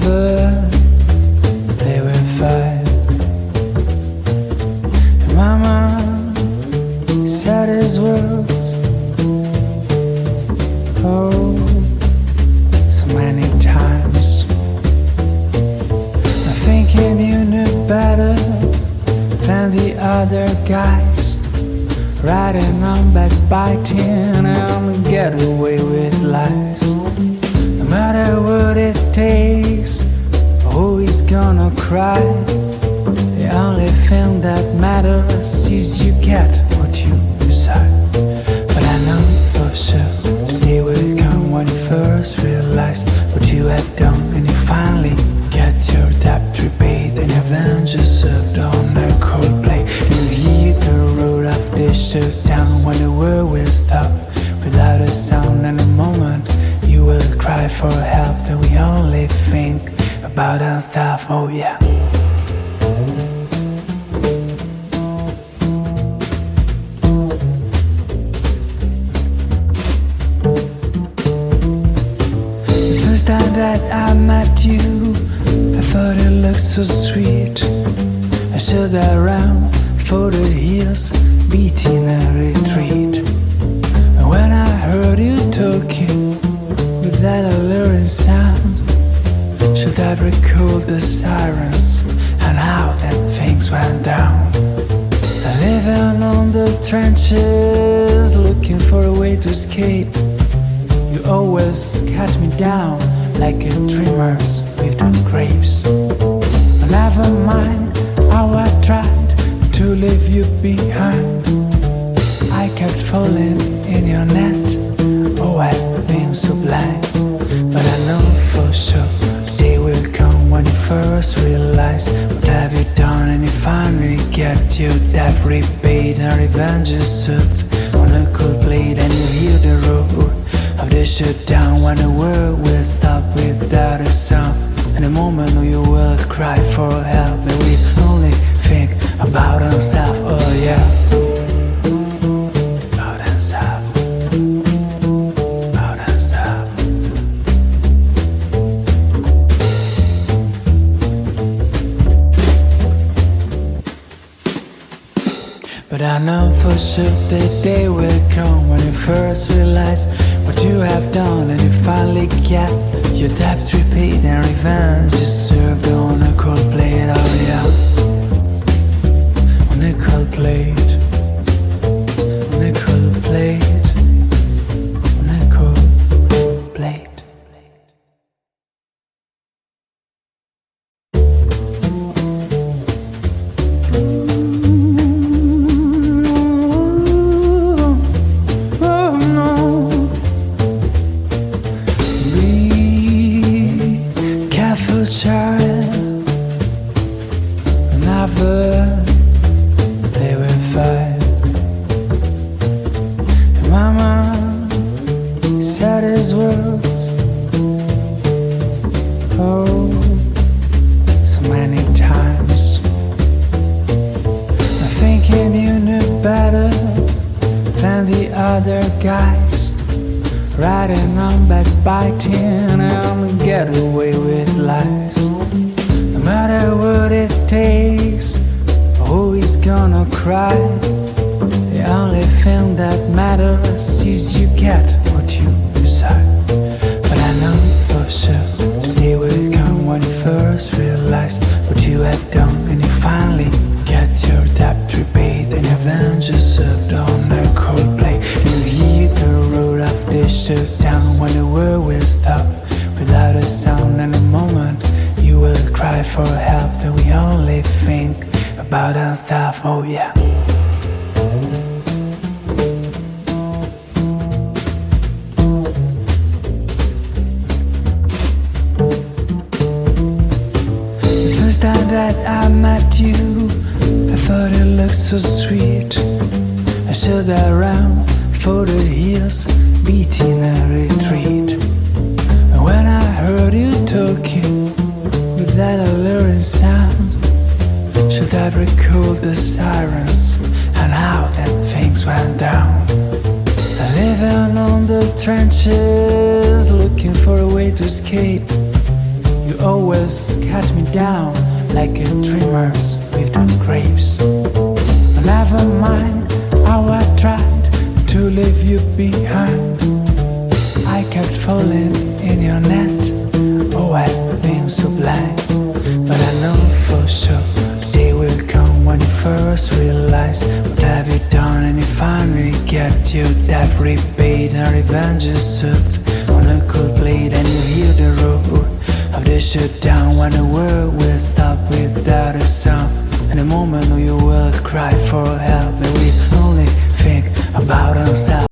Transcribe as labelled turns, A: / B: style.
A: never play with fire. And Mama said his words, oh, so many times. I'm thinking you knew better than the other guys, riding on backbiting and get away with lies. No matter what it takes, always gonna cry. The only thing that matters is you get what you decide. But I know for sure the day will come when you first realize what you have done, and you finally get your debt repaid, and your vengeance served on a cold plate. You hear the roar of this shutdown when the world will stop without a sound. And the moment you will cry for help, then we only think about ourselves. Oh yeah. The first time that I met you, I thought it looked so sweet. I stood around for the hills, beating a retreat. And when I heard you talking with that alluring sound, should I recall the sirens and how that things went down? Living on the trenches, looking for a way to escape. You always cut me down like a dreamer's with the grapes. But never mind how I tried to leave you behind. I kept falling in your net. Oh, I've been so blind. But I know for sure the day will come when you first realize what have you done, and you finally get your debt repaid, and revenge is served on a cold plate. And you hear the roar of the shutdown when the world will stop without a sound. And the moment you will cry for help, and we only think about ourselves. Oh yeah. About ourselves. About ourselves. But I know for sure the day will come when you first realize what you have done, and you finally get your debt repaid, and revenge is served on a cold plate. Oh yeah. On a cold plate. On a cold plate. On a cold plate. Child, never play with fire. And Mama said his words, oh, so many times. I'm thinking you knew better than the other guys, riding on backbiting and get away with lies. No matter what it takes, always gonna cry. The only thing that matters is you get what you decide. But I know for sure the day will come when you first realize what you have done, and you finally get your debt repaid, and your vengeance served on a cold plate. You hear the roar of the shutdown when the world will stop without a sound. And the moment you will cry for help, then we only think about ourselves. Oh yeah. The first time that I met you, I thought it looked so sweet. I stood around for the hills, beating a retreat. And when I heard you talking with that alluring sound, should I recall the sirens and how that things went down? Living on the trenches, looking for a way to escape. You You always cut me down like a dreamer's with grapes. But never mind how I tried to leave you behind. I kept falling in your net. Oh, I've been so blind. But I know for sure the day will come when you first realize what have you done, and you finally get your debt repaid and revenge is served on a cold plate. And you hear the roar of the shutdown when the world will stop without a sound. In a moment when you will cry for help, and we only think about ourselves.